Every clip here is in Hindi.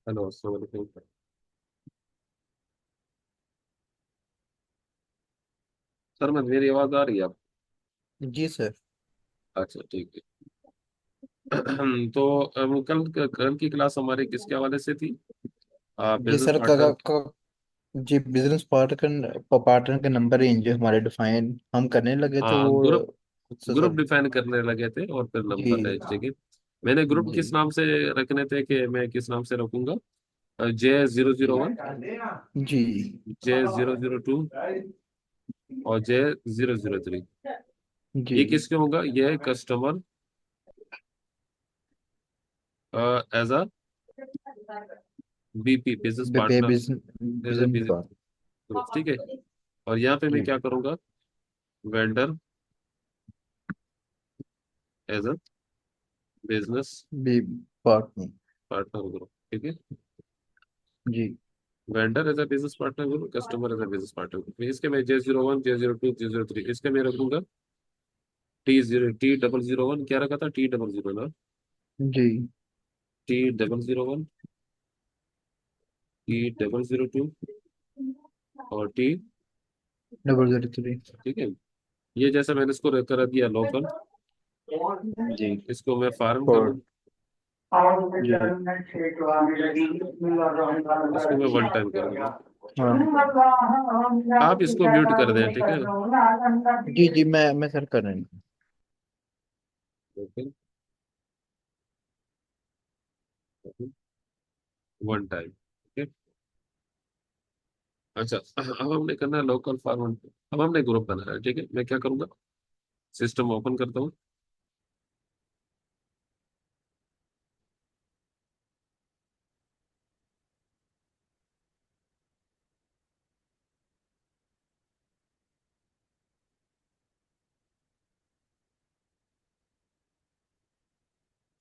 हेलो, अस्सलाम वालेकुम। सर, मैं मेरी आवाज आ रही है आप? जी सर। अच्छा, ठीक है। तो कल कल की क्लास हमारी किसके हवाले से थी? जी बिजनेस सर पार्टनर। जी बिजनेस पार्टनर के नंबर रेंज हमारे डिफाइन हम करने लगे थे हाँ, वो। Group sir. डिफाइन करने लगे थे और फिर जी नंबर है, ठीक है। मैंने ग्रुप जी किस नाम से रखने थे कि मैं किस नाम से रखूंगा? J001, जी J002 और J003। जी ये किसके होगा? ये customer as a BP, business partner, as business a partner. Group, ठीक है। और यहाँ पे मैं जी क्या करूंगा? Vendor as a business B partner. Partner group, ठीक है। जी vendor as a business partner group, customer as a business partner group. इसके मैं J01, J02, J03, इसके मैं रखूंगा T0T001। क्या रखा था? T00 ना? जी T001, T002 और T, 003। ठीक है। ये जैसा मैंने इसको कर दिया लोकल, जी इसको मैं फॉरेन कर दूं, और जी इसको मैं वन टाइम कर दूंगा। हाँ। आप इसको म्यूट कर दें, ठीक है। जी जी मैं सर कर रहा हूँ। वन टाइम, ठीक है। अच्छा, अब हमने करना है लोकल फॉरवर्ड। अब हमने ग्रुप बनाया है, ठीक है। मैं क्या करूंगा? सिस्टम ओपन करता हूँ।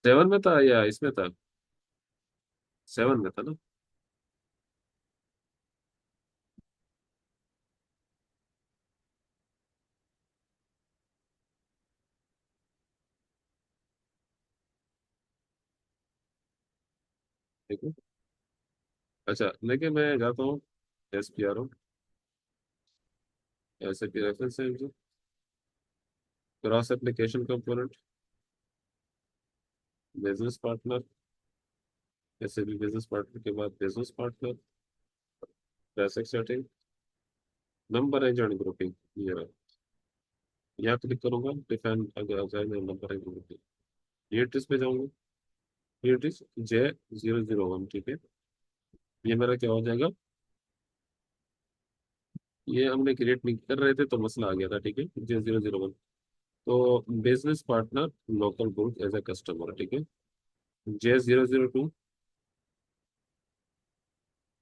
7 में था या इसमें था? 7 में था ना? ठीक है। अच्छा, लेकिन मैं जाता हूँ SPRO, ऐसे की रेफरेंस है मुझे। Cross application component, business partner, ऐसे भी बिजनेस पार्टनर के बाद business partner, basic setting, number range and grouping. ये रहा। यहाँ क्लिक करूंगा, डिफाइन अगर आ जाएगा नंबर रेंज ग्रुपिंग। ये ट्रिस पे जाऊंगा। ये ट्रिस J001, ठीक है। ये मेरा क्या हो जाएगा? ये हमने क्रिएट नहीं कर रहे थे तो मसला आ गया था, ठीक है। J001, तो business partner local group as a customer, ठीक है। J002,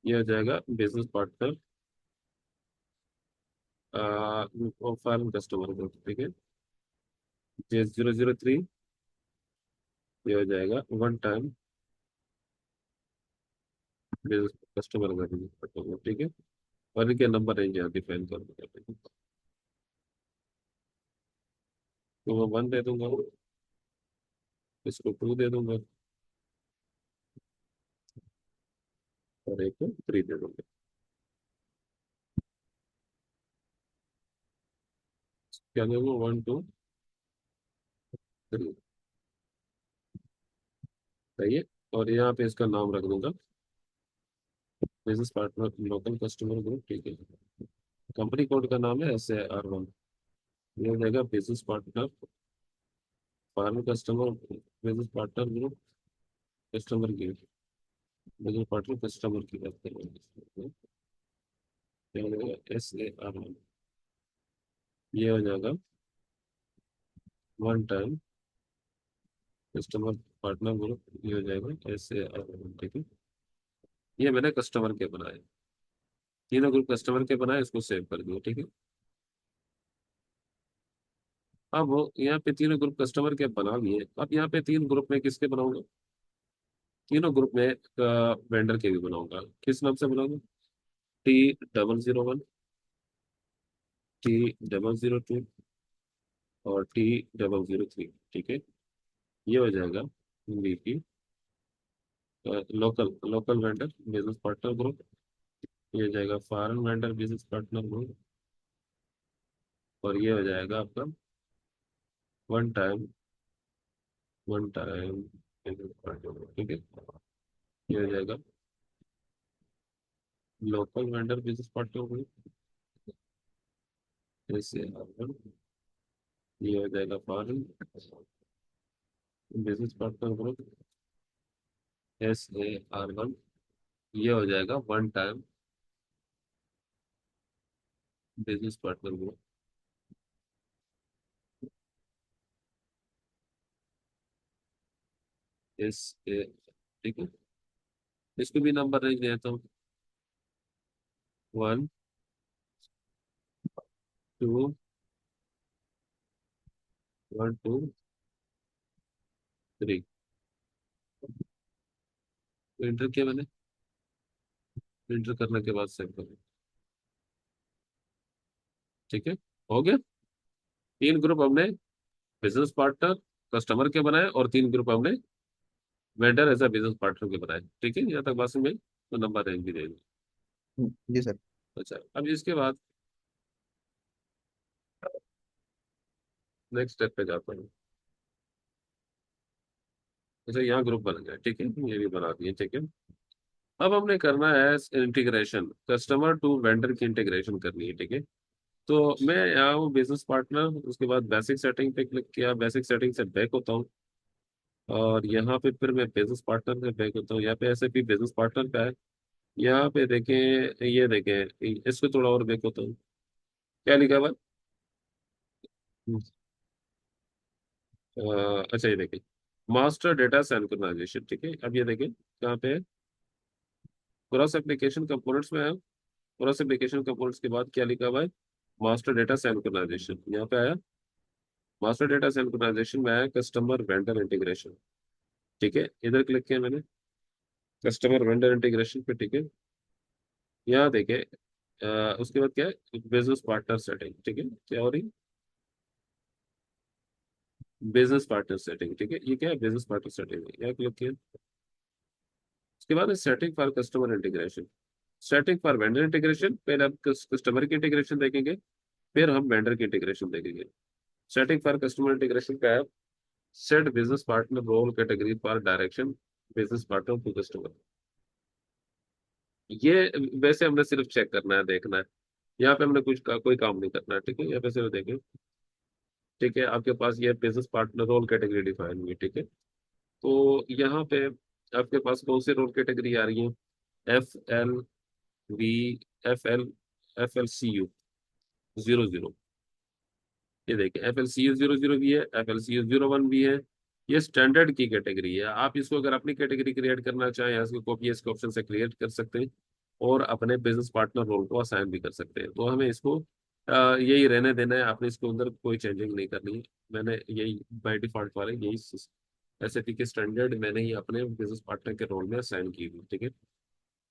ये हो जाएगा business partner foreign customer group, ठीक है। J003, ये हो जाएगा one time business customer group, ठीक है। और इनके नंबर रेंज यहाँ डिफाइन कर दूंगा, ठीक है। तो मैं 1 दे दूंगा, इसको 2 दे दूंगा और एक को 3 दे दूंगा। क्या दूंगा? 1 2 3, सही है। और यहाँ पे इसका नाम रख दूंगा business partner local customer group, ठीक है। कंपनी कोड का नाम है SAR1। ये हो जाएगा business partner foreign customer, business partner group, customer की, बिजनेस पार्टनर कस्टमर की बात करेंगे। क्या हो जाएगा? SAR1। ये हो जाएगा one time customer partner group. ये हो जाएगा SAR1, ठीक है। ये मैंने कस्टमर के बनाए, तीनों ग्रुप कस्टमर के बनाए, इसको सेव कर दिया, ठीक है। अब वो यहाँ पे तीनों ग्रुप कस्टमर के बना लिए। अब यहाँ पे 3 ग्रुप में किसके बनाऊंगा? तीनों ग्रुप में वेंडर के भी बनाऊंगा। किस नाम से बनाऊंगा? T001, T002 और T003, ठीक है। ये हो जाएगा VP local local vendor business partner group, ये हो जाएगा foreign vendor business partner group, और ये हो जाएगा आपका one time one time business partner group. ठीक है, ये हो जाएगा local vendor business partner group, ऐसे ये हो जाएगा foreign business partner group, SAR1, ये हो जाएगा one time business partner group, SA। ठीक है, इसको भी नंबर रेंज देता हूँ, 1 2 1 2 3। इंटर किया मैंने, इंटर करने के बाद सेव करो। ठीक है, हो गया। तीन ग्रुप हमने बिजनेस पार्टनर कस्टमर के बनाए, और तीन ग्रुप हमने vendor as a business partner के बनाए। ठीक है, यहाँ तक बात समझ में आई? तो नंबर रेंज भी दे दी। जी सर। अच्छा, अब इसके बाद नेक्स्ट स्टेप पे जाता हूँ। अच्छा, यहाँ ग्रुप बन गया, ठीक है, ये भी बना दिए। ठीक है, अब हमने करना है इंटीग्रेशन, कस्टमर टू वेंडर की इंटीग्रेशन करनी है। ठीक है, तो मैं यहाँ हूँ बिजनेस पार्टनर, उसके बाद बेसिक सेटिंग पे क्लिक किया, बेसिक सेटिंग से बैक होता हूँ, और यहाँ पे फिर मैं बिजनेस पार्टनर से बैक होता हूँ। यहाँ पे ऐसे भी बिजनेस पार्टनर का है, यहाँ पे देखें, ये देखें, इसको थोड़ा और बैक होता हूँ। क्या लिखा हुआ है? अच्छा, ये देखें, मास्टर डेटा सिंक्रोनाइजेशन। ठीक है, अब ये देखें कहाँ पे है, क्रॉस एप्लीकेशन कंपोनेंट्स में है। क्रॉस एप्लीकेशन कंपोनेंट्स के बाद क्या लिखा हुआ है, मास्टर डेटा सिंक्रोनाइजेशन। यहाँ पे आया मास्टर डेटा सिंक्रोनाइजेशन में आया कस्टमर वेंडर इंटीग्रेशन। ठीक है, इधर क्लिक किया मैंने, कस्टमर वेंडर इंटीग्रेशन पे। ठीक है, यहाँ देखे, उसके बाद क्या है, बिजनेस पार्टनर सेटिंग। ठीक है, क्या हो रही, बिजनेस पार्टनर सेटिंग। ठीक है, ये क्या है, बिजनेस पार्टनर सेटिंग, यहाँ क्लिक किया। उसके बाद setting for customer integration, setting for vendor integration. पहले हम कस्टमर की इंटीग्रेशन देखेंगे, फिर हम वेंडर की इंटीग्रेशन देखेंगे। सेटिंग फॉर कस्टमर इंटीग्रेशन का है, set business partner role category for direction business partner to customer. ये वैसे हमने सिर्फ चेक करना है, देखना है, यहाँ पे हमने कोई काम नहीं करना है। ठीक है, यहाँ पे सिर्फ देखें। ठीक है, आपके पास ये business partner role category define हुई। ठीक है, तो यहाँ पे आपके पास कौन सी रोल कैटेगरी आ रही है, FLV, FL, FLCU 00। ये देखिए, FLCU 00 भी है, FLCU 01 भी है। ये स्टैंडर्ड की कैटेगरी है। आप इसको अगर अपनी कैटेगरी क्रिएट करना चाहें, इसको कॉपी इसके ऑप्शन से क्रिएट कर सकते हैं, और अपने बिजनेस पार्टनर रोल को असाइन भी कर सकते हैं। तो हमें इसको यही रहने देना है, आपने इसके अंदर कोई चेंजिंग नहीं करनी है। मैंने यही बाय डिफॉल्ट वाले यही SAP के स्टैंडर्ड मैंने ही अपने बिजनेस पार्टनर के रोल में असाइन की हुई। ठीक है,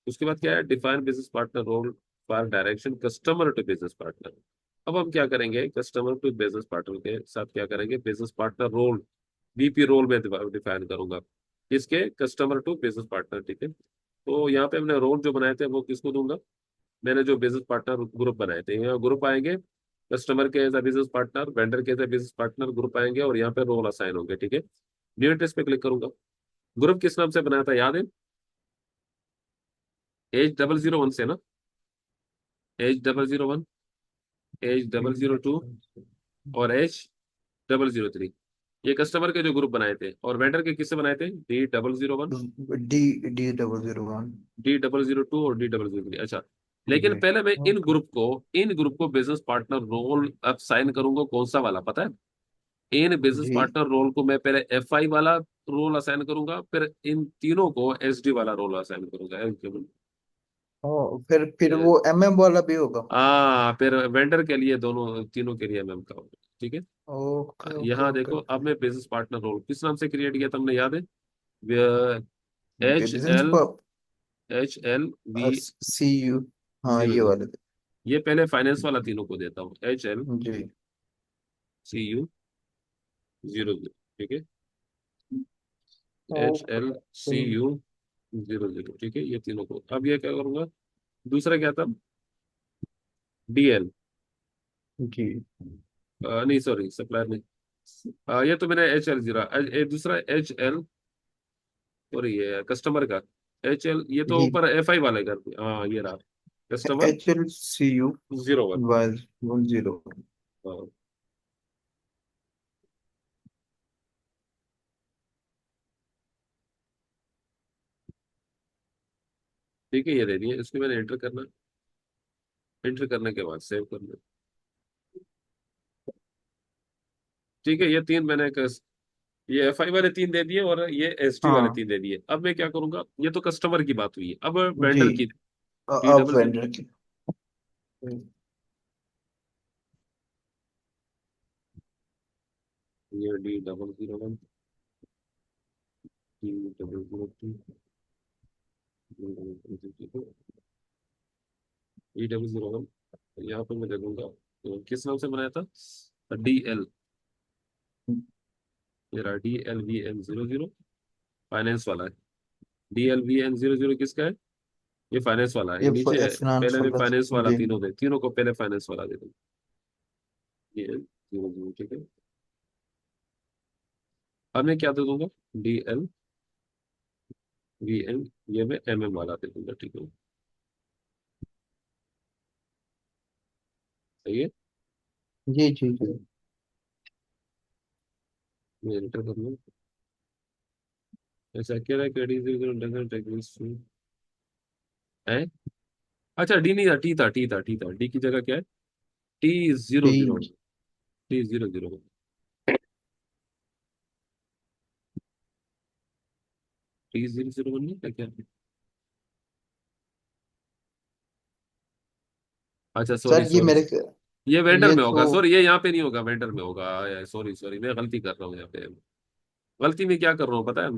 उसके बाद क्या है, define business partner role for direction customer to business partner. अब हम क्या करेंगे, कस्टमर टू बिजनेस पार्टनर के साथ क्या करेंगे, business partner role, BP role में डिफाइन करूंगा, किसके, कस्टमर टू बिजनेस पार्टनर। ठीक है, तो यहाँ पे हमने रोल जो बनाए थे वो किसको दूंगा, मैंने जो बिजनेस पार्टनर ग्रुप बनाए थे, यहाँ ग्रुप आएंगे, कस्टमर के as a business partner, vendor के as a business partner group आएंगे, और यहाँ पे रोल असाइन होंगे। ठीक है, न्यू एड्रेस पे क्लिक करूंगा। ग्रुप किस नाम से बनाया था, याद है, H001 से ना, H001, H002, और H003। ये कस्टमर के जो ग्रुप बनाए थे, और वेंडर के किससे बनाए थे, D001, डी D00 1। D002 और D003। अच्छा, लेकिन जी। पहले मैं ओके। इन ग्रुप को बिजनेस पार्टनर रोल अब साइन करूंगा, कौन सा वाला पता है, इन बिजनेस जी। पार्टनर रोल को मैं पहले FI वाला रोल असाइन करूंगा, फिर इन तीनों को SD वाला रोल असाइन करूंगा, eligible। ओ, फिर वो MM वाला भी होगा। फिर वेंडर के लिए दोनों तीनों के लिए MM का होगा। ठीक है, ओके ओके यहाँ ओके देखो, ओके। अब मैं बिजनेस पार्टनर रोल किस नाम से क्रिएट किया, तुमने याद है, एच बिजनेस एल पर HLV CU। हाँ, जीरो ये जीरो वाले। ये पहले फाइनेंस वाला तीनों को देता हूँ, जी। HLCU 00। ठीक है, ओके। HLCU जीरो जीरो, ठीक है, ये तीनों को। अब ये क्या करूंगा, दूसरा क्या था, डीएल, जी नहीं सॉरी सप्लायर नहीं, ये तो मैंने एच एल जीरा, दूसरा एच एल, और ये कस्टमर का एच एल, ये तो जी। ऊपर एफ आई वाले घर पे, हाँ ये रहा कस्टमर HLCU जीरो वन। 110। हाँ, ठीक है, ये दे दिए, इसको मैंने एंटर करना, एंटर करने के बाद सेव करना। ठीक है, ये तीन मैंने ये एफ आई वाले तीन दे दिए और ये एस टी वाले हाँ तीन दे दिए। अब मैं क्या करूंगा, ये तो कस्टमर की बात हुई है, अब जी। वेंडर की, डी अब डबल जीरो, वेंडर की। ये D double zero one, D double zero two, E double zero one, यहाँ पे मैं दे दूंगा, तो किस नाम से बनाया था, डी एल, ये रहा D L V N zero zero, finance वाला है। D L V N zero zero किसका है, ये फाइनेंस वाला है, ये नीचे है। फाइनेंस पहले मैं वाला। फाइनेंस वाला जी तीनों दे, तीनों को पहले फाइनेंस वाला दे दूँ, ये जीरो जीरो, ठीक है। अब मैं क्या दे दूंगा, डी एल वी एन, ये मैं एम एम वाला दे दूंगा, ठीक है, सही है। जी जी जी। मैं एंटर कर लूँ, ऐसा कह रहा है कि डी जीरो डजंट एग्जिस्ट है। अच्छा डी नहीं था, टी था, टी था, टी था, डी की जगह क्या है, T zero zero, T. T zero zero, T zero zero one नहीं था क्या, अच्छा सॉरी सर ये सॉरी, मेरे ये वेंडर ये में तो। होगा, सॉरी ये यहाँ पे नहीं होगा, वेंडर में होगा, सॉरी सॉरी, मैं गलती कर रहा हूँ यहाँ पे। गलती में क्या कर रहा हूँ पता है,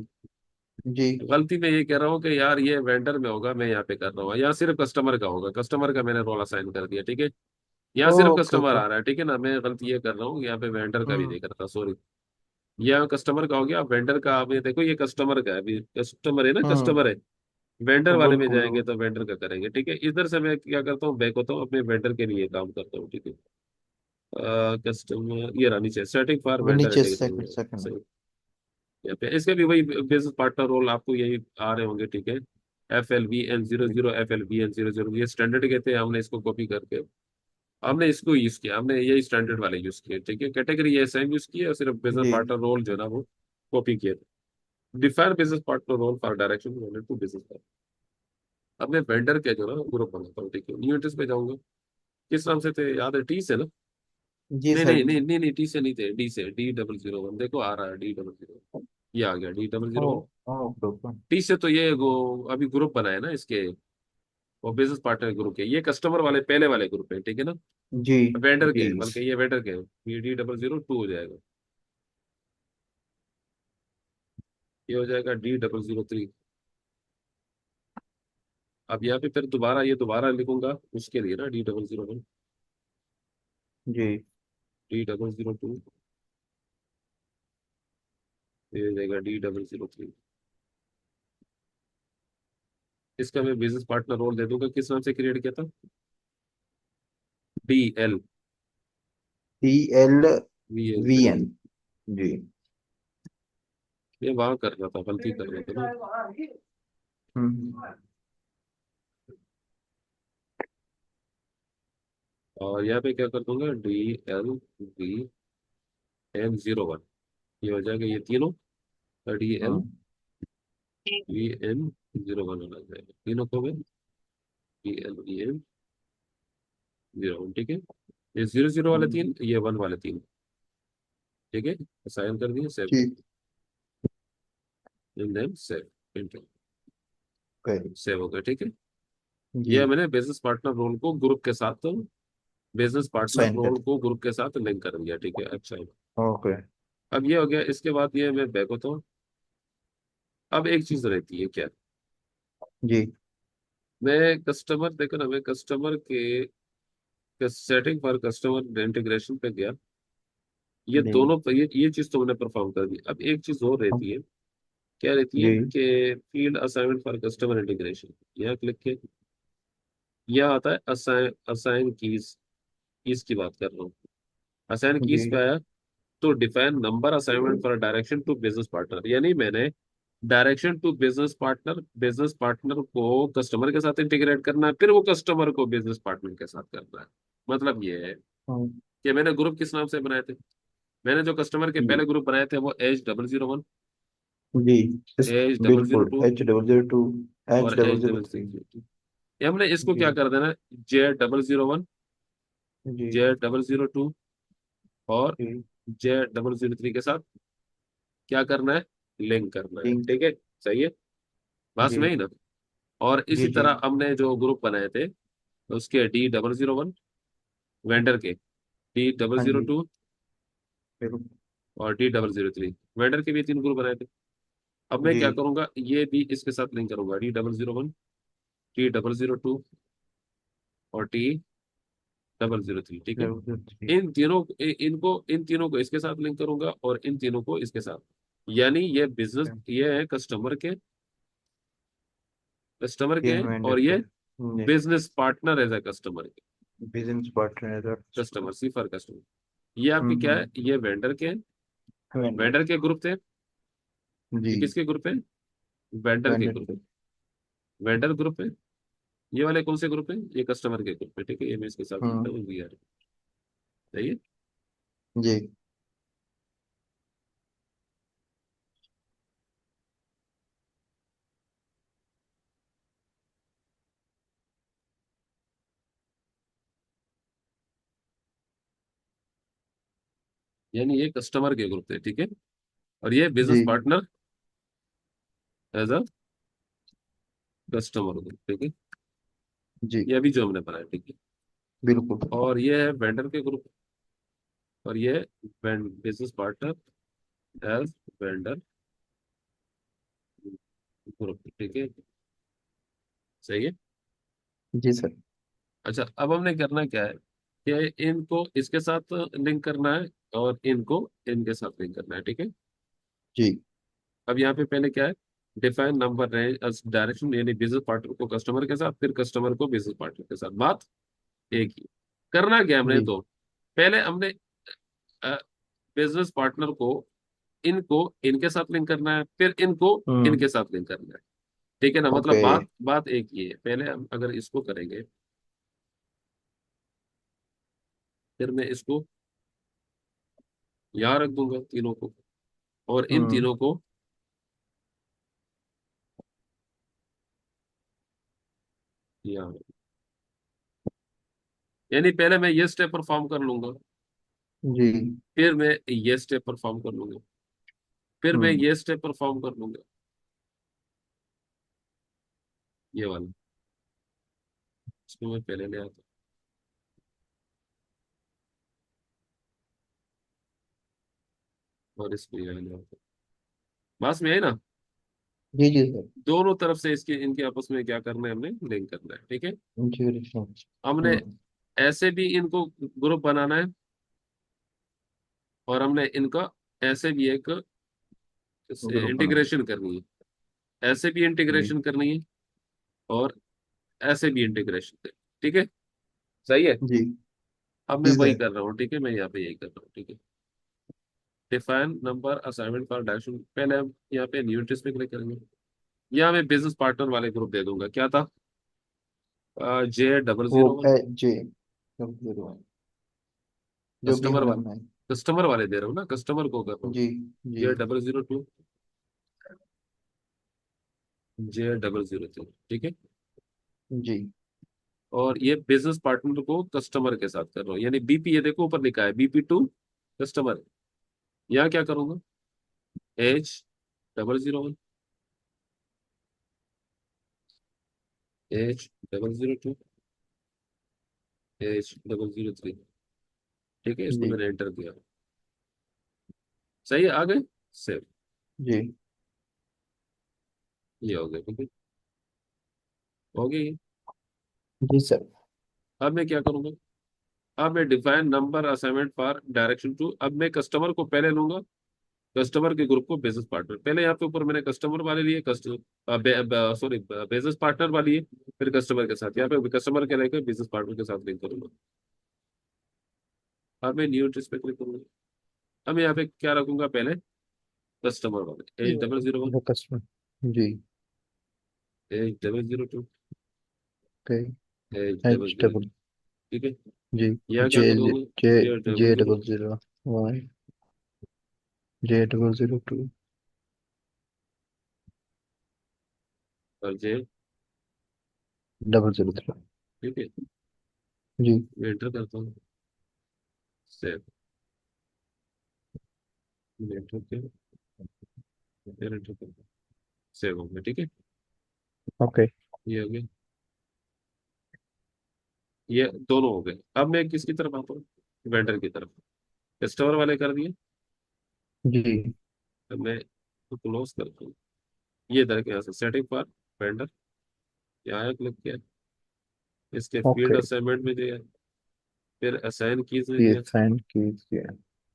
जी। गलती में ये कह रहा हूँ कि यार ये वेंडर में होगा, मैं यहाँ पे कर रहा हूँ, यहाँ सिर्फ कस्टमर का होगा, कस्टमर का मैंने रोल असाइन कर दिया, ठीक है। यहाँ सिर्फ ओके कस्टमर ओके। आ रहा है, ठीक है ना, मैं गलती ये कर रहा हूँ, यहाँ पे वेंडर का भी हम्म। नहीं करता, सॉरी। यहाँ कस्टमर का हो गया, वेंडर का आप ये देखो, ये कस्टमर का है, अभी कस्टमर है ना, हम्म। कस्टमर है। वेंडर वाले में बिल्कुल जाएंगे बिल्कुल। तो वेंडर का करेंगे, ठीक है। इधर से मैं क्या करता हूँ, बैक होता हूँ, अपने वेंडर के लिए काम करता हूँ, ठीक है। कस्टमर ये रहा नीचे, सेटिंग फॉर वो वेंडर नीचे सेकंड इंटीग्रेशन, सेकंड। सही। यहाँ पे इसके भी वही बिजनेस पार्टनर रोल आपको यही आ रहे होंगे, ठीक है। F L V N zero zero, F L V N zero zero, ये स्टैंडर्ड के थे, हमने इसको कॉपी करके हमने इसको यूज किया, हमने यही स्टैंडर्ड वाले यूज किए, ठीक है। कैटेगरी ये सेम यूज किए और सिर्फ बिजनेस जी पार्टनर रोल जो है ना वो कॉपी किए थे। Define business partner role for direction to business partner. अब मैं वेंडर के जो ना ग्रुप बनाता हूँ, ठीक है, न्यू एंट्रीज पे जाऊंगा, किस नाम से थे याद है, टी से ना, जी नहीं सर। नहीं नहीं नहीं नहीं, टी से नहीं थे, डी से, डी डबल जीरो वन, देखो आ रहा है डी डबल जीरो, ये आ गया D double O zero one. Okay okay. T से तो ये वो अभी ग्रुप बनाए ना इसके, वो बिजनेस पार्टनर ग्रुप के, ये कस्टमर वाले पहले वाले ग्रुप है, ठीक है ना, जी वेंडर के जी। हैं, बल्कि ये वेंडर के हैं। ये डी डबल जीरो टू हो जाएगा, ये हो जाएगा डी डबल जीरो थ्री। अब यहाँ पे फिर दोबारा ये दोबारा लिखूंगा उसके लिए ना, डी डबल जीरो वन, जी डी डबल जीरो टू, ये हो जाएगा डी डबल जीरो थ्री। इसका मैं बिजनेस पार्टनर रोल दे दूंगा, किस नाम से क्रिएट किया था, D L TLVN। V N zero one. जी। ये वहां कर रहा था, गलती कर रहा था ना। हम्म। और यहाँ पे क्या कर दूंगा, D L V N zero one, ये हो जाएगा ये तीनों, D L hmm. V N zero one होना जाएगा, तीनों को मैं D L V N zero one, ठीक है। ये जीरो जीरो वाले हम्म। तीन, ये वन वाले तीन, ठीक है। साइन कर दिए, सेव कर जी। दिए, then save, enter, okay. Save हो गया, ठीक है। जी। ये मैंने बिजनेस पार्टनर रोल को ग्रुप के साथ, बिजनेस पार्टनर साइन कर। रोल को ग्रुप के साथ लिंक कर दिया, ठीक है, अच्छा है। ओके। अब ये हो गया, इसके बाद ये मैं बैक होता हूँ। अब एक चीज रहती है क्या, जी मैं कस्टमर देखो ना, मैं कस्टमर के सेटिंग फॉर कस्टमर इंटीग्रेशन पे गया, ये जी। दोनों ये चीज तो मैंने परफॉर्म कर दी। अब एक चीज और रहती है, क्या रहती है जी कि field assignment for customer integration, यहाँ क्लिक किया, यह आता है असाइन असाइन कीज, कीज की बात कर रहा हूँ। असाइन जी कीज पे आया तो define number assignment for direction to business partner, यानी मैंने डायरेक्शन टू बिजनेस पार्टनर को कस्टमर के साथ इंटीग्रेट करना है, फिर वो कस्टमर को बिजनेस पार्टनर के साथ करना है। मतलब ये है हाँ, कि मैंने ग्रुप किस नाम से बनाए थे, मैंने जो कस्टमर के जी पहले ग्रुप बनाए थे वो H001, जी इस H002 बिल्कुल H00 एच और double H zero double three six ये हमने इसको जी क्या कर देना है, J001, जी J002 और जी J003 के साथ क्या करना है, लिंक करना है, जी ठीक है। सही है, बस में जी ही ना। और जी इसी जी तरह हमने जो ग्रुप बनाए थे उसके D001 वेंडर के, डी डबल हाँ जीरो जी टू बिल्कुल और D003 वेंडर के भी तीन ग्रुप बनाए थे। अब मैं जी क्या करूंगा, ये भी इसके साथ लिंक करूंगा, D001, D002 और T003, ठीक है। 003 इन तीनों को इसके साथ लिंक करूंगा और इन तीनों को इसके साथ, यानी ये है कस्टमर के तीन हैं, वेंडर और के ये जी business partner as a customer के, business partner customer C for customer. ये आपके क्या है, हम्म ये वेंडर के हैं, वेंडर वेंडर के ग्रुप थे। जी ये किसके ग्रुप है, वेंडर के वेंडर ग्रुप, के वेंडर ग्रुप है। ये वाले कौन से ग्रुप है, ये कस्टमर के ग्रुप है, ठीक है, ये मैं इसके साथ लिखता हम्म हूँ VR, सही है। जी यानी ये कस्टमर के ग्रुप थे, ठीक है, और ये बिजनेस जी partner as a customer group, ठीक है। जी ये अभी जो हमने बनाया, ठीक है। बिल्कुल और ये है वेंडर के ग्रुप, और ये business partner as vendor group, ठीक है, सही है। जी सर अच्छा, अब हमने करना क्या है कि इनको इसके साथ लिंक करना है और इनको इनके साथ लिंक करना है, ठीक है। जी अब यहाँ पे पहले क्या है, डिफाइन नंबर रेंज डायरेक्शन, यानी बिजनेस पार्टनर को कस्टमर के साथ, फिर कस्टमर को बिजनेस पार्टनर के साथ, बात एक ही। करना क्या हमने, जी तो पहले हमने बिजनेस पार्टनर को इनको इनके साथ लिंक करना है, फिर इनको हम्म इनके साथ लिंक करना है, ठीक है ना। मतलब ओके बात बात एक ही है, पहले हम अगर इसको करेंगे, फिर मैं इसको यहाँ रख दूंगा तीनों को, और इन हम्म तीनों को यहाँ, यानी पहले मैं ये स्टेप परफॉर्म कर लूंगा, जी फिर मैं ये स्टेप परफॉर्म कर लूंगा, फिर मैं हम्म ये स्टेप परफॉर्म कर लूंगा, ये वाला, इसको मैं पहले ले आता हूँ और इसको यहाँ ले आता हूँ, बस में है ना। जी जी सर दोनों तरफ से इसके इनके आपस में क्या करना है, हमने लिंक करना है, ठीक है। जी रिफरेंस हमने ऐसे भी इनको ग्रुप बनाना है, और हमने इनका ऐसे भी एक ग्रुप बनाना इंटीग्रेशन करनी है, ऐसे भी जी इंटीग्रेशन करनी है, और ऐसे भी इंटीग्रेशन करनी है, ठीक है, सही है। जी अब मैं जी वही सर कर रहा हूँ, ठीक है, मैं यहाँ पे यही कर रहा हूँ, ठीक है। Define number assignment for direction, पहले हम यहाँ पे न्यू पे क्लिक करेंगे, यहाँ मैं बिजनेस पार्टनर वाले ग्रुप दे दूंगा, क्या था, जे डबल वो जीरो वन जी डबल जीरो जो भी कस्टमर हमें वाले, बनाए कस्टमर वाले दे रहा हूँ ना, कस्टमर को कर रहा हूँ, जी जी J002, J003, ठीक है। जी और ये बिजनेस पार्टनर को कस्टमर के साथ कर रहा हूँ, यानी BP, ये देखो ऊपर लिखा है BP2 कस्टमर, यहाँ क्या करूंगा, H001, H002, H003, ठीक है, इसको जी मैंने एंटर किया, सही है, आ गए, सेव, जी ये हो गया, ठीक है, हो गई ये। जी सर अब मैं क्या करूंगा, अब मैं define number assignment for direction to, अब मैं कस्टमर को पहले लूंगा, कस्टमर के ग्रुप को बिजनेस पार्टनर, पहले यहाँ पे ऊपर मैंने कस्टमर वाले लिए, कस्टमर सॉरी बिजनेस पार्टनर वाली है, फिर कस्टमर के साथ, यहाँ पे कस्टमर के लेकर बिजनेस पार्टनर के साथ लिंक करूंगा। अब मैं न्यू ट्रिस पे क्लिक करूंगा। अब मैं यहाँ पे क्या रखूंगा, पहले कस्टमर वाले 8001, वो कस्टमर। जी। 8002, okay. H double H zero double. ठीक है। जी। यहाँ क्या जे करूंगा, जे ये double J zero double zero one, J00 2। और जे, 003। ठीक है। जी। मैं एंटर करता हूँ, सेव, एंटर किया, फिर एंटर करता हूँ, सेव हो गया, ठीक है। ओके। ये हो गया, ये दोनों हो गए। अब मैं किसकी तरफ आता हूँ, वेंडर की तरफ, कस्टमर वाले कर दिए। जी। अब मैं क्लोज करता हूँ, ये इधर के यहाँ से सेटिंग फॉर वेंडर, यहाँ क्लिक किया, इसके फील्ड ओके। असाइनमेंट में दिया, फिर असाइन कीज में ये दिया। साइन कीजिए।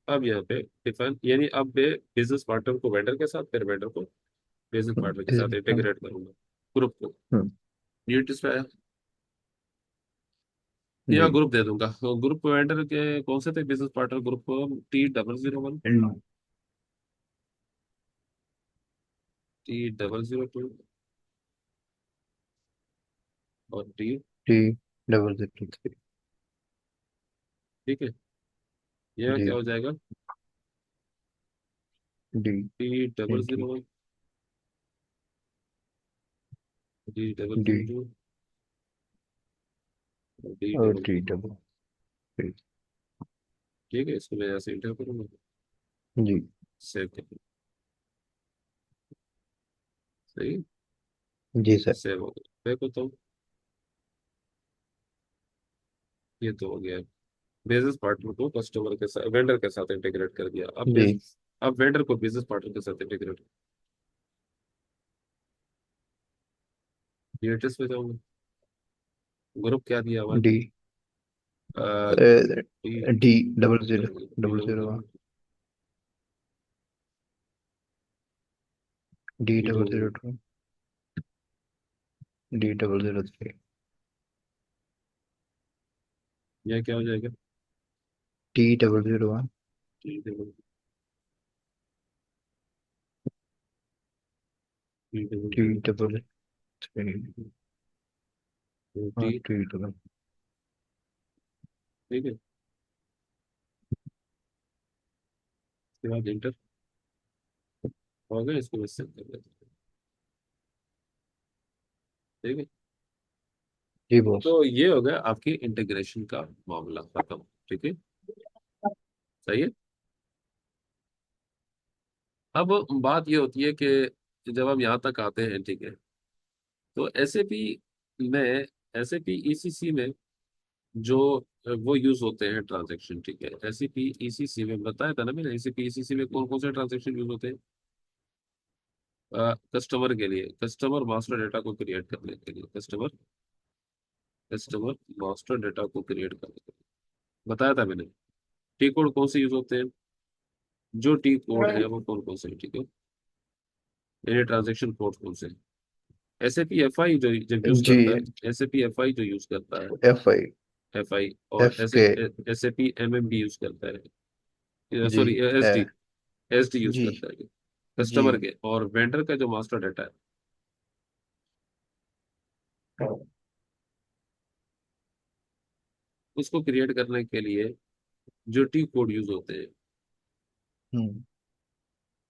अब यहाँ पे डिफाइन, यानी अब मैं बिजनेस पार्टनर को वेंडर के साथ, फिर वेंडर को बिजनेस पार्टनर के साथ हम्म। इंटीग्रेट करूंगा ग्रुप को। हम्म। न्यू पे आया, या जी। ग्रुप दे दूंगा। तो ग्रुप वेंडर के कौन से थे business partner group, T001, T002 और टी, T00 3। ठीक है। यह क्या जी। हो जाएगा, D T001, 20। D T002, D और डबल T00 3। ठीक है, इसको मैं यहाँ से इंटर करूंगा, जी। सेव कर, सही, जी सर। सेव हो गया। देखो तो ये तो हो गया, बिजनेस पार्टनर को कस्टमर के साथ, वेंडर के साथ इंटीग्रेट कर दिया। अब जी। अब वेंडर को बिजनेस पार्टनर के साथ इंटीग्रेट, यूनिट्स पे जाऊंगा, ग्रुप क्या दिया हुआ डी है, D double zero double zero one, D002, D003। यह क्या हो जाएगा, T001। T003। टी, और T0। ठीक है। उसके बाद इंटर हो गया, इसको मिस कर देते हैं, ठीक है। जी बॉस। तो ये हो गया आपकी इंटीग्रेशन का मामला खत्म, ठीक है, सही है। अब बात ये होती है कि जब हम यहाँ तक आते हैं, ठीक है, तो एसएपी में, एसएपी ईसीसी में जो वो यूज होते हैं ट्रांजैक्शन, ठीक है, एसएपी ईसीसी में बताया था ना मैंने, एसएपी ईसीसी में कौन कौन से ट्रांजैक्शन यूज होते हैं, कस्टमर के लिए, कस्टमर मास्टर डेटा को क्रिएट करने के लिए, कस्टमर मास्टर डेटा को क्रिएट करने के लिए बताया था मैंने। टी कोड कौन से यूज होते हैं, जो टी कोड है वो कौन कौन से हैं, ठीक है, यानी ट्रांजेक्शन कोड कौन से हैं। एसएपी एफआई जो जब यूज जी। करता है, एसएपी एफआई जो यूज करता है, FI। एफआई, और FK। एसएपी एमएमबी यूज करता है, जी। सॉरी है। एसडी, एसडी यूज जी। करता है जी। कस्टमर के, और वेंडर का जो मास्टर डेटा है उसको क्रिएट करने के लिए जो टी कोड यूज होते हैं, हम्म।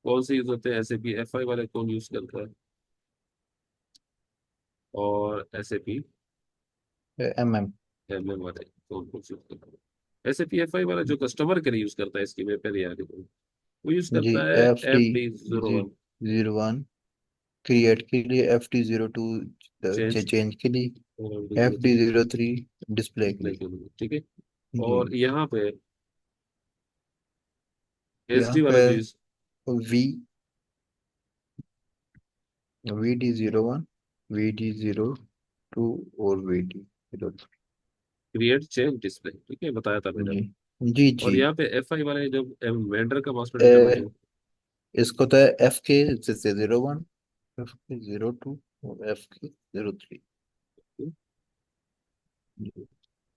कौन से यूज होते हैं, एसएपी एफआई वाले कौन यूज करता है, और एसएपी MM। एमएम वाले कौन कौन से यूज करता है। एसएपी एफआई वाला जो कस्टमर के लिए यूज करता है, इसकी मैं पहले याद करूँ, वो यूज जी। करता है FT एफ डी जीरो जी वन 01 क्रिएट के लिए, FT02 चेंज, चेंज के लिए, और FD03 डिस्प्ले के डिस्प्ले लिए। के लिए, ठीक है। जी। और यहाँ पे एस यहाँ डी पे वाला जो यूज, V VD01, VD02 और VD03। क्रिएट चेंज डिस्प्ले, ठीक है, बताया था मैंने। जी। जी। जी। और यहाँ पे एफ आई वाले जब वेंडर का मास्टर डेटा बनेगा, इसको तो एफ के 01, एफ के 02 और एफ के 03।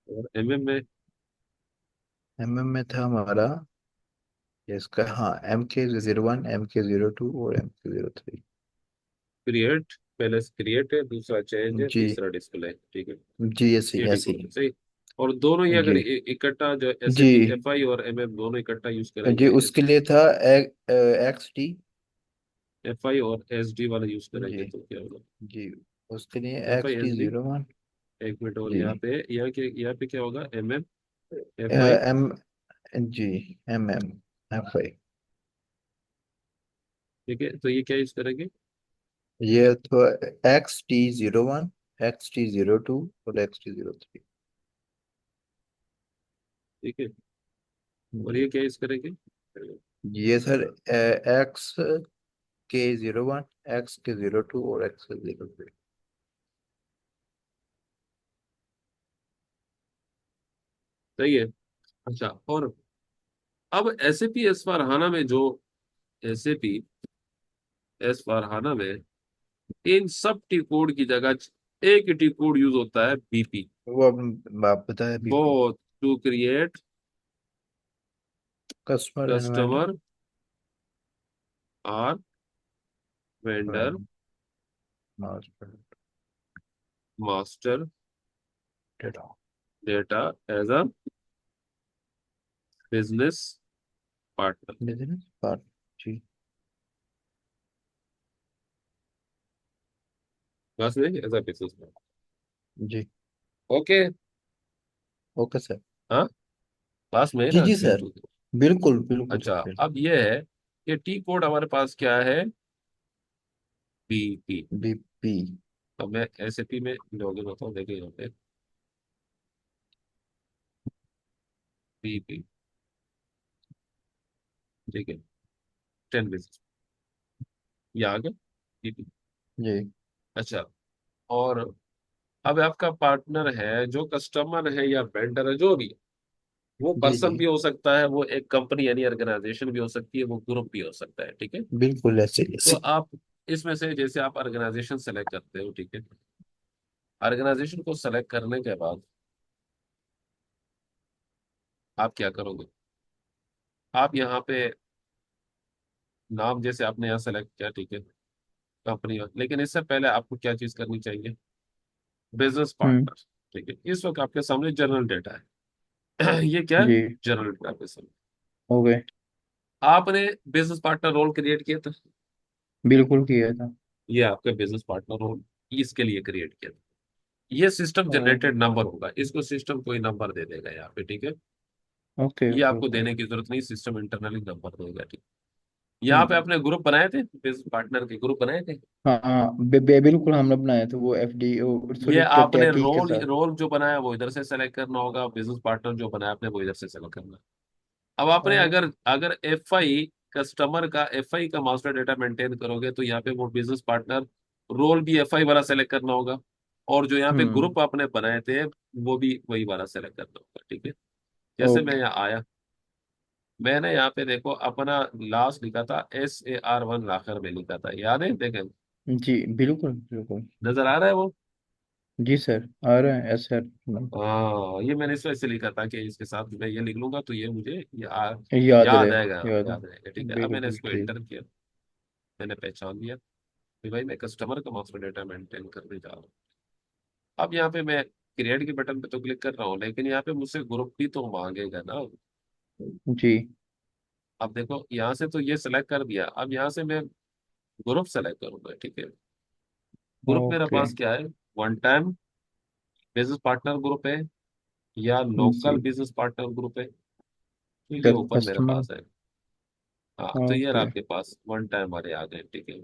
और एमएम में एमएम में था हमारा इसका, हाँ, MK01, MK02 और MK03। क्रिएट, पहले क्रिएट है, दूसरा चेंज है, जी तीसरा डिस्प्ले, ठीक है। जी, ऐसी ये ऐसी। डिकोड है सही। और दोनों ये अगर जी इकट्ठा जो S A G P F I और एम एम दोनों इकट्ठा यूज जी, करेंगे, उसके लिए था XD। एफ आई और एस डी वाला यूज करेंगे जी तो क्या होगा? जी, उसके लिए F I X S D D, zero one एक मिनट, और जी, यहाँ पे क्या होगा? M M F I, M जी, MM FI। ठीक है, तो ये क्या यूज करेंगे? ये तो XD01, XD02 और XD03। ठीक है, और जी, ये क्या यूज करेंगे? ये सर XK01, XK02 और XK03। सही है। अच्छा, और अब एसएपी एस फोर हाना में जो एसएपी एस फोर हाना में इन सब टी कोड की जगह एक ही टी कोड यूज होता है, बीपी। वो अब आप बताया वो BP। To create customer environment. Customer or vendor master master data. Data as a business partner. Business part. जी बस नहीं, एज अ बिजनेस पार्टनर। जी। ओके। Okay sir. हाँ, पास में है जी ना, जी सेम सर। टू। बिल्कुल बिल्कुल अच्छा, सर। अब ये है कि टी कोड हमारे पास क्या है? बीपी। BP। अब मैं एसएपी में लॉगिन होता हूँ, देखिए यहाँ पे बीपी, ठीक है, 10 बिजनेस, ये आ गया बीपी। जी अच्छा, और अब आपका पार्टनर है, जो कस्टमर है या वेंडर है, जो भी है, वो जी जी, पर्सन भी हो सकता है, वो एक कंपनी यानी ऑर्गेनाइजेशन भी हो सकती है, वो ग्रुप भी हो सकता है, ठीक है। बिल्कुल ऐसे तो ऐसे। आप इसमें से जैसे आप ऑर्गेनाइजेशन सेलेक्ट करते हो, ठीक है, ऑर्गेनाइजेशन को सेलेक्ट करने के बाद आप क्या करोगे? आप यहाँ पे नाम जैसे आपने यहाँ सेलेक्ट किया, ठीक है, कंपनी, लेकिन इससे पहले आपको क्या चीज करनी चाहिए? बिजनेस हम्म। पार्टनर, ठीक है। इस वक्त आपके सामने जनरल डेटा है। ये क्या है? जी। जनरल डेटा आपके सामने। हो गए। आपने बिजनेस पार्टनर रोल क्रिएट किया था, बिल्कुल किया था। ये आपका बिजनेस पार्टनर रोल इसके लिए क्रिएट किया था। ये सिस्टम ओ, जनरेटेड नंबर होगा, इसको सिस्टम कोई नंबर दे देगा यहाँ पे, ठीक है। ओके ये ओके आपको ओके। देने की जरूरत नहीं, सिस्टम इंटरनली नंबर देगा, ठीक। यहाँ पे हम्म। आपने ग्रुप बनाए थे, बिजनेस पार्टनर के ग्रुप बनाए थे। हाँ हाँ, बिल्कुल हमने बनाया था वो FD, ये सॉरी, आपने टैटी के रोल साथ। रोल जो बनाया वो इधर से सेलेक्ट करना होगा, बिजनेस पार्टनर जो बनाया आपने वो इधर से सेलेक्ट करना है। अब आपने ओ, अगर अगर एफ आई कस्टमर का एफ आई का मास्टर डेटा मेंटेन करोगे, तो यहाँ पे वो बिजनेस पार्टनर रोल भी एफ आई वाला सेलेक्ट करना होगा, और जो यहाँ पे हम्म। ग्रुप आपने बनाए थे वो भी वही वाला सेलेक्ट करना होगा, ठीक है। जैसे मैं ओके। यहाँ आया, मैंने यहाँ पे देखो अपना लास्ट लिखा था SAR1, आखिर में लिखा था, याद है, देखें, जी बिल्कुल बिल्कुल। नजर आ रहा है वो? जी सर, आ रहा है SR। हाँ, ये मैंने इस वजह से लिखा था कि इसके साथ मैं ये लिख लूंगा तो ये मुझे याद याद रहे। आएगा, याद है। याद रहेगा, ठीक है। अब मैंने बिल्कुल इसको ठीक। एंटर किया, मैंने पहचान लिया कि भाई मैं कस्टमर का मास्टर डेटा मेंटेन करने जा रहा हूँ। अब यहाँ पे मैं क्रिएट के बटन पे तो क्लिक कर रहा हूँ, लेकिन यहाँ पे मुझसे ग्रुप भी तो मांगेगा ना। जी। अब देखो, यहाँ से तो ये सेलेक्ट कर दिया, अब यहाँ से मैं ग्रुप सेलेक्ट करूंगा, ठीक है। ग्रुप मेरे ओके। पास क्या है? One time business partner group है, या लोकल जी, बिजनेस पार्टनर ग्रुप है, तो ये ऊपर मेरे कस्टमर। पास है। हाँ, तो ये रहा ओके। आपके पास वन टाइम वाले आ गए, ठीक है।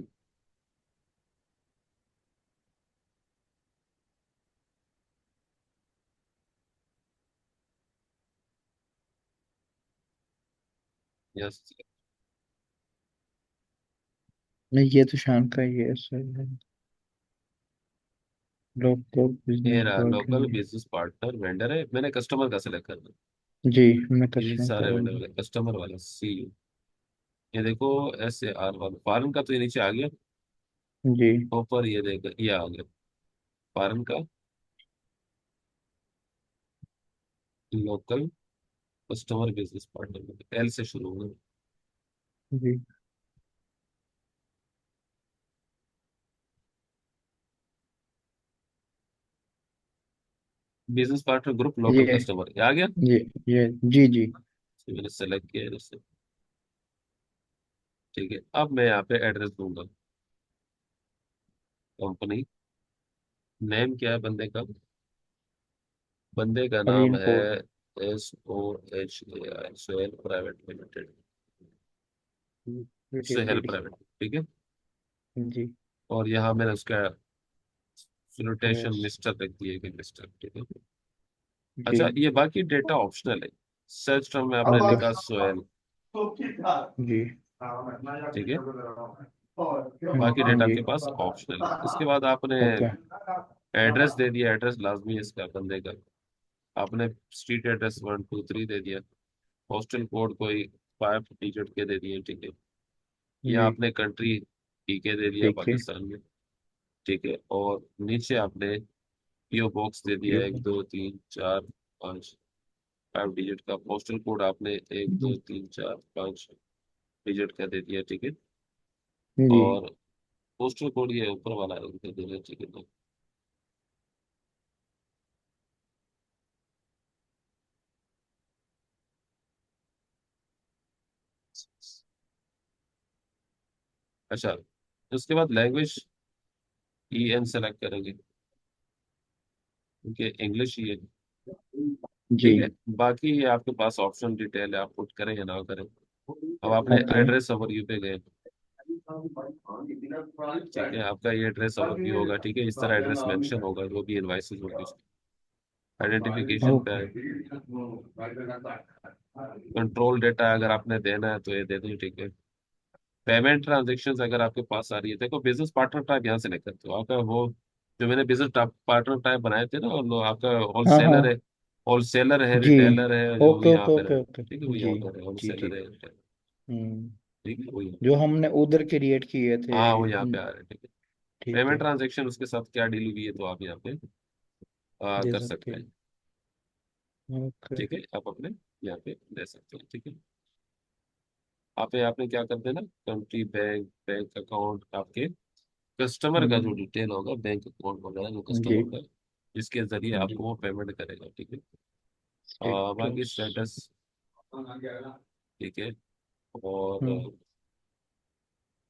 यस। नहीं, ये तो शान का ही है सर। लोकल ये बिजनेस रहा local partner. Business partner vendor है, मैंने कस्टमर का सिलेक्ट करना। जी, हमने ये कस्टमर सारे वेंडर करेंगे। वाले, कस्टमर वाला सी। ये देखो SAR1 फॉरेन का, तो ये नीचे आ गया। जी ऊपर ये देखो ये आ गया फॉरेन का, local customer business partner, L से शुरू होगा। जी बिजनेस पार्टनर ग्रुप ये लोकल कस्टमर, ये आ गया। ये ये जी जी तो मैंने सेलेक्ट किया इधर से। ठीक है, अब मैं यहाँ पे एड्रेस दूंगा। कंपनी नेम क्या है बंदे का? बंदे का नाम प्रवीण है quote SOHAI, Sohail private limited. Sohail utility private, ठीक है। जी और यहाँ मैंने उसका सैल्यूटेशन यस मिस्टर रख दिया कि मिस्टर, ठीक है। जी अच्छा, ये बाकी डेटा ऑप्शनल है। सर्च टर्म में आपने ओके लिखा सोहेल, जी ठीक है। बाकी डेटा जी आपके पास ऑप्शनल है। इसके बाद आपने ओके एड्रेस दे दिया, एड्रेस लाजमी है इसका बंदे का। आपने स्ट्रीट एड्रेस 1 2 3 दे दिया। पोस्टल कोड कोई 5 डिजिट के दे दिए, ठीक है। ये जी आपने कंट्री के दे दिया ठीक है पाकिस्तान में, ठीक है। और नीचे आपने पीओ बॉक्स दे दिया, ये 1 2 3 4 5, 5 डिजिट का। पोस्टल कोड आपने एक जी दो तीन चार पाँच डिजिट का दे दिया, ठीक है। जी और पोस्टल कोड ये ऊपर वाला है उनका दे दिया, ठीक है। तो अच्छा, उसके बाद लैंग्वेज EN सेलेक्ट करेंगे, क्योंकि इंग्लिश ही है, जी ठीक है। बाकी ये आपके पास ऑप्शन डिटेल है, आप पुट करें या ना करें। अब आपने ओके एड्रेस ओवरव्यू पे गए, ठीक है। आपका ये एड्रेस ओवरव्यू होगा, ठीक है। इस तरह एड्रेस मेंशन होगा जो भी इनवाइसेस होगी। आइडेंटिफिकेशन पे आए, कंट्रोल डेटा अगर आपने देना है तो ये दे दें, ठीक है। पेमेंट ट्रांजेक्शन्स अगर आपके पास आ रही है, देखो बिजनेस पार्टनर टाइप यहाँ सेलेक्ट करते हो आपका वो, जो मैंने बिजनेस पार्टनर टाइप बनाए थे ना, और आपका हाँ हाँ होलसेलर है, होलसेलर है, जी रिटेलर है, जो ओके भी यहाँ ओके पे ओके रहे, ओके ठीक है। वो जी यहाँ पे रहे, जी जी होलसेलर है, retailer, हम्म ठीक है, वो यहाँ जो पे। हमने उधर क्रिएट किए थे हाँ, वो यहाँ पे आ रहे हैं, ठीक है। ठीक पेमेंट है ट्रांजेक्शन उसके साथ क्या डील हुई है तो आप यहाँ पे दे कर सकते सकते हैं, हैं ओके ठीक है। आप अपने यहाँ पे दे सकते हैं, ठीक है। आप यहाँ पे क्या कर देना, कंट्री, बैंक, बैंक अकाउंट, आपके कस्टमर का जो हम्म डिटेल होगा, बैंक अकाउंट वगैरह जो जी कस्टमर का, जिसके जरिए जी आपको वो पेमेंट करेगा, ठीक है। बाकी स्टेटस स्टेटस, ठीक है। और हम्म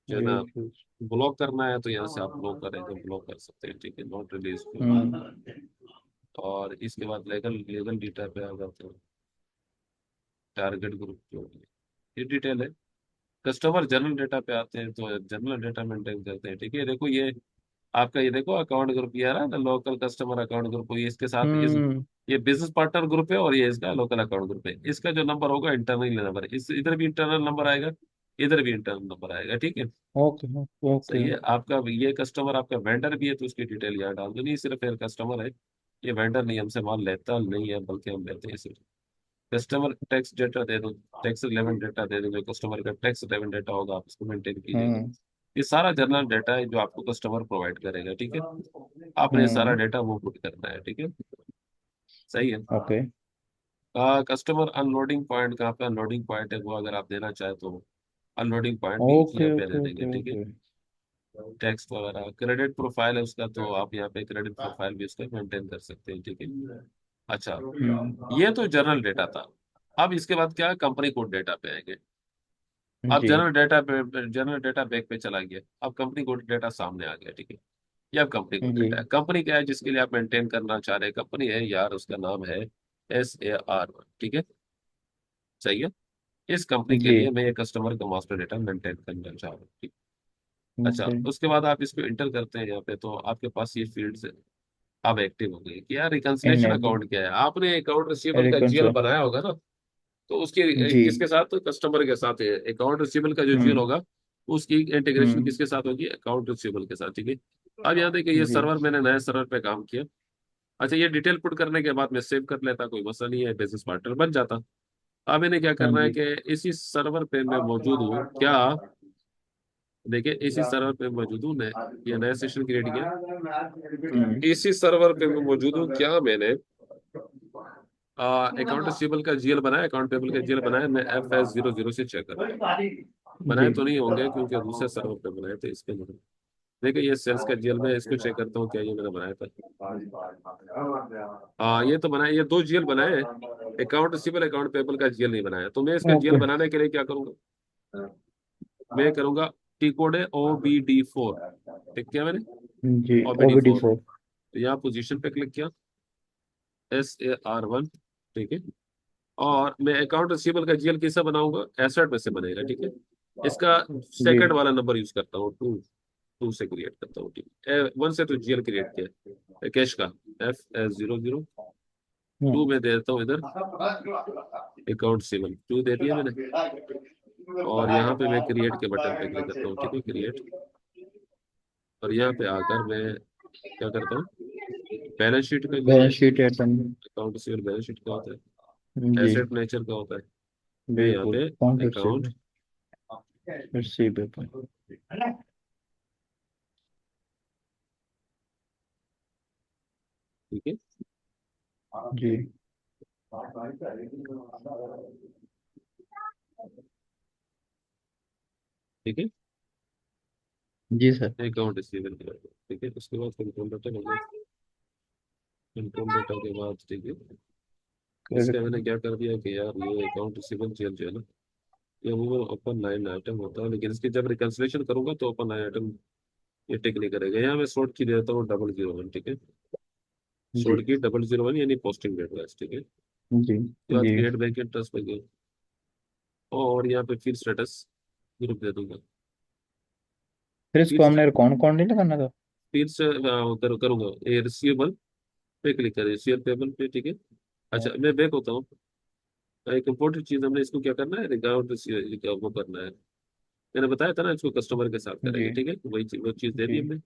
जो है ना, यूज यूज ब्लॉक करना है तो यहाँ से आप ब्लॉक करेंगे, ब्लॉक कर सकते हैं, ठीक है। Not release. हम्म और इसके बाद लीगल लीगल डेटा पे आ जाते हैं। टारगेट ग्रुप जो है, ये डिटेल है। कस्टमर जनरल डेटा पे आते हैं तो जनरल डेटा मेंटेन करते हैं, ठीक है। देखो ये आपका, ये देखो अकाउंट ग्रुप ये आ रहा है ना, लोकल कस्टमर अकाउंट ग्रुप, ये इसके साथ इस, हम्म ये बिजनेस पार्टनर ग्रुप है और ये इसका लोकल अकाउंट ग्रुप है। इसका जो नंबर होगा इंटरनल नंबर है, इस इधर भी इंटरनल नंबर आएगा, इधर भी इंटरनल नंबर आएगा, ठीक है। ओके ओके सही है। आपका ये कस्टमर आपका वेंडर भी है तो उसकी डिटेल यहाँ डाल दो। नहीं, सिर्फ एक कस्टमर है, ये वेंडर नहीं, हमसे माल लेता नहीं है, बल्कि हम लेते हैं सिर्फ। कस्टमर टैक्स डेटा दे दो, टैक्स रिलेवेंट डेटा दे दो, जो कस्टमर का टैक्स रिलेवेंट डेटा होगा आप उसको मेंटेन कीजिएगा। हम्म ये सारा जनरल डेटा है जो आपको कस्टमर प्रोवाइड करेगा, ठीक है। आपने ये सारा हम्म डेटा वो पुट करना है, ठीक है। सही है। ओके कस्टमर अनलोडिंग पॉइंट, कहाँ पे अनलोडिंग पॉइंट है वो अगर आप देना चाहे तो अनलोडिंग पॉइंट भी ओके यहाँ पे दे ओके देंगे, ओके ठीक है। ओके टेक्स्ट वगैरह, क्रेडिट प्रोफाइल है उसका, तो आप यहाँ पे क्रेडिट प्रोफाइल भी उसका मेंटेन कर सकते हैं, ठीक है। अच्छा, ये तो जनरल डेटा था। अब इसके बाद क्या, कंपनी कोड डेटा पे आएंगे। अब जी जनरल डेटा बैक पे चला गया, अब कंपनी कोड डेटा सामने आ गया, ठीक है। ये अब कंपनी कोड जी डेटा है। कंपनी क्या है जिसके लिए आप मेंटेन करना चाह रहे हैं, कंपनी है यार, उसका नाम है SAR1, ठीक है। सही है। इस कंपनी के जी लिए मैं ये कस्टमर का मास्टर डेटा मेंटेन करना चाह रहा हूँ, ठीक। अच्छा, ओके उसके बाद आप इसको इंटर करते हैं यहाँ पे, तो आपके पास ये फील्ड्स अब एक्टिव हो गई कि यार रिकंसिलेशन इनेबल अकाउंट क्या है। आपने अकाउंट रिसीवेबल का GL रिकंसिल बनाया होगा ना, तो उसकी जी किसके साथ, तो कस्टमर के साथ है। अकाउंट रिसीवेबल का जो GL हम्म होगा, उसकी इंटीग्रेशन हम्म किसके साथ होगी, अकाउंट रिसीवेबल के साथ, ठीक है। अब यहाँ देखिए, ये जी सर्वर, मैंने नए सर्वर पे काम किया। अच्छा, ये डिटेल पुट करने के बाद मैं सेव कर लेता, कोई मसला नहीं है, बिजनेस पार्टनर बन जाता। अब इन्हें क्या हाँ करना है जी। कि इसी सर्वर पे मैं मौजूद हूँ क्या, देखिए इसी सर्वर पे मौजूद हूँ, ये नया सेशन क्रिएट किया, इसी सर्वर पे मैं मौजूद हूँ क्या, मैंने अकाउंट रिसीवेबल का जीएल बनाया, अकाउंट पेबल का जीएल बनाया, मैं FS00 से चेक करता हूँ। बनाए जी। तो नहीं होंगे क्योंकि दूसरे सर्वर पे बनाए थे, इसके नहीं। देखिए ये सेल्स का जीएल, में इसको चेक करता हूँ क्या ये मैंने बनाया था। हाँ ये तो बनाया, ये दो जीएल बनाए हैं, अकाउंट रिसीवेबल अकाउंट पेबल का जीएल नहीं बनाया। तो मैं इसका जीएल ओके। बनाने के लिए क्या करूंगा, मैं करूंगा टी कोड है OBD4, ठीक किया मैंने, जी। OBडी OBD फोर 4। तो यहाँ पोजीशन पे क्लिक किया, SAR1, ठीक है। और मैं अकाउंट रिसीवेबल का जीएल कैसा बनाऊंगा, एसेट में से बनेगा, ठीक है। इसका जी। सेकंड वाला नंबर यूज करता हूँ, टू, टू से क्रिएट करता हूँ, ठीक है। वन से तो जीएल क्रिएट किया कैश का, FS00, टू में दे देता हूँ इधर, अकाउंट रिसीवेबल टू दे दिया मैंने। और यहाँ पे मैं क्रिएट के बटन पे क्लिक करता हूँ, ठीक है, क्रिएट। और यहाँ पे आकर मैं क्या करता हूँ, बैलेंस शीट का क्या बैलेंस है, sheet atom. Account receivable balance sheet का होता है, जी। एसेट नेचर का होता है। मैं यहाँ बिल्कुल पे अकाउंट अकाउंट, रिसीवेबल। ठीक है, जी। ठीक है, जी सर। अकाउंट रिसीवेबल, ठीक है। उसके बाद कंट्रोल डाटा हो गया, कंट्रोल डाटा के बाद, ठीक है, इसका क्रेडिट। मैंने क्या कर दिया कि यार ये अकाउंट रिसीवेबल जेल जो है ना, ये अमूमन ओपन लाइन आइटम होता है, लेकिन इसकी जब रिकंसिलेशन करूंगा तो ओपन लाइन आइटम ये टिक नहीं करेगा। यहाँ मैं शॉर्ट की देता हूँ 001, ठीक है, जी। शॉर्ट की 001 यानी पोस्टिंग डेट, ठीक है। जी। उसके बाद जी। क्रिएट बैंक इंटरेस्ट पे गए, और यहाँ पे फिर स्टेटस ग्रुप दे दूंगा, फिर फिर इसको हमने कौन कौन नहीं करना था। फिर से करूंगा ये रिसीवेबल पे क्लिक करें, रिसीवेबल पेबल पे, ठीक है। अच्छा मैं बैक होता हूँ, एक इम्पोर्टेंट चीज हमने इसको क्या करना है, रिकॉर्ड वो करना है, मैंने बताया था ना इसको कस्टमर के साथ जी। करेंगे, ठीक है, वो चीज दे दी जी। हमने,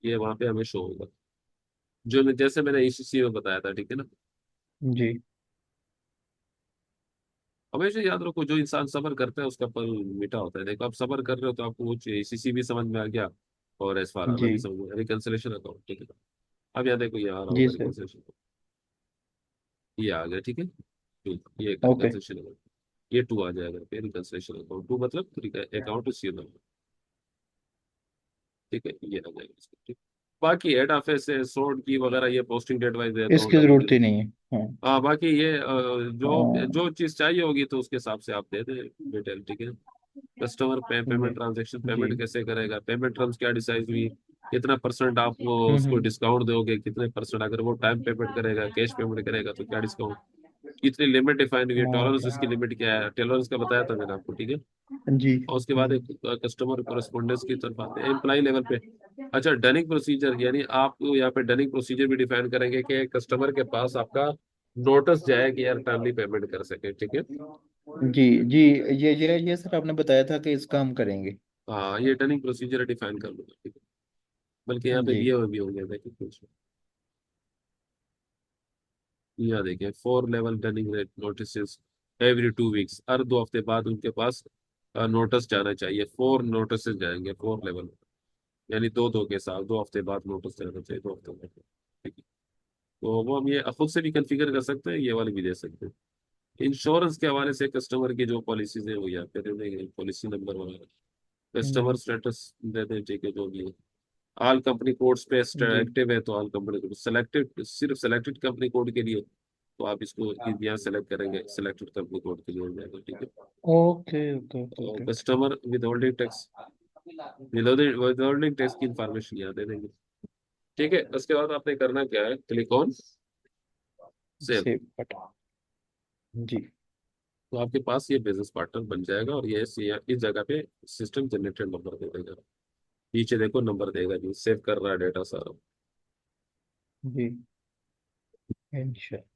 ये वहां पे हमें शो होगा, जो जैसे मैंने ECC में बताया था, ठीक है ना। जी। हमेशा याद रखो जो इंसान सब्र करता है उसका फल मीठा होता है। देखो आप सब्र कर रहे हो तो आपको वो ECC भी समझ में आ गया, और एस फार आना जी। भी समझ में, रिकंसिलेशन अकाउंट, ठीक है। अब यहाँ देखो ये आ रहा जी होगा सर। रिकंसिलेशन, ये आ गया, ठीक है, टू, ये ओके। रिकंसिलेशन अकाउंट, ये टू आ जाएगा फिर रिकंसिलेशन अकाउंट टू, मतलब अकाउंट रिसीवेबल, ठीक है, ये आ जाएगा इसको, ठीक। बाकी हेड ऑफिस से सोर्ट की वगैरह ये पोस्टिंग डेट वाइज देता हूँ इसकी डबल जरूरत जीरो। ही नहीं है। हाँ। हाँ बाकी ये जो हाँ, जो चीज चाहिए होगी तो उसके हिसाब से आप दे दें डिटेल, ठीक है। कस्टमर जी। पेमेंट ट्रांजेक्शन, जी। पेमेंट कैसे करेगा, पेमेंट टर्म्स क्या डिसाइड हुई, कितना परसेंट आप वो उसको हम्म। डिस्काउंट दोगे, कितने परसेंट, अगर वो टाइम पेमेंट करेगा, कैश पेमेंट करेगा तो क्या डिस्काउंट, कितनी लिमिट डिफाइन हुई है, टॉलरेंस ओके। उसकी लिमिट क्या है, टॉलरेंस का बताया था मैंने आपको, ठीक है। जी। और उसके बाद एक कस्टमर कोरेस्पोंडेंस की तरफ आते हैं एम्प्लॉय लेवल पे। अच्छा डनिंग प्रोसीजर, यानी आप यहाँ पे डनिंग प्रोसीजर भी डिफाइन करेंगे कि कस्टमर के पास आपका नोटिस जाए कि यार टाइमली पेमेंट कर सके, ठीक है। जी। जी। ये सर आपने बताया था कि इसका हम करेंगे। हाँ ये डनिंग प्रोसीजर डिफाइन कर लूंगा, ठीक है। बल्कि यहाँ पे जी। दिए हुए भी होंगे, देखिए कुछ, यहाँ देखिए 4 level dunning rate notice every 2 weeks, हर 2 हफ्ते बाद उनके पास नोटिस जाना चाहिए, 4 नोटिस जाएंगे 4 लेवल, यानी दो दो के साथ 2 हफ्ते बाद नोटिस जाना चाहिए, 2 हफ्ते बाद, ठीक है। तो वो हम ये खुद से भी कॉन्फ़िगर कर सकते हैं, ये वाली भी दे सकते हैं। इंश्योरेंस के हवाले से कस्टमर की जो पॉलिसीज है वो यहाँ पे दे देंगे, पॉलिसी नंबर वगैरह, कस्टमर हम्म। स्टेटस दे दें, ठीक है, जो भी है। ऑल कंपनी कोड्स पे जी। एक्टिव है तो ऑल कंपनी कोड, सेलेक्टेड सिर्फ सेलेक्टेड कंपनी कोड के लिए तो आप इसको यहाँ सेलेक्ट करेंगे, सेलेक्टेड कंपनी कोड के लिए हो जाएगा, ठीक है। ओके ओके ओके और okay. Customer with holding tax, with holding tax की इंफॉर्मेशन यहाँ दे देंगे, ठीक है। उसके बाद आपने करना क्या है, click on save, save button. जी। तो आपके पास ये बिजनेस पार्टनर बन जाएगा, और ये इस जगह पे सिस्टम जनरेटेड नंबर दे देगा, नीचे देखो नंबर देगा जी, सेव कर रहा है डेटा सारा। जी। इंशाल्लाह।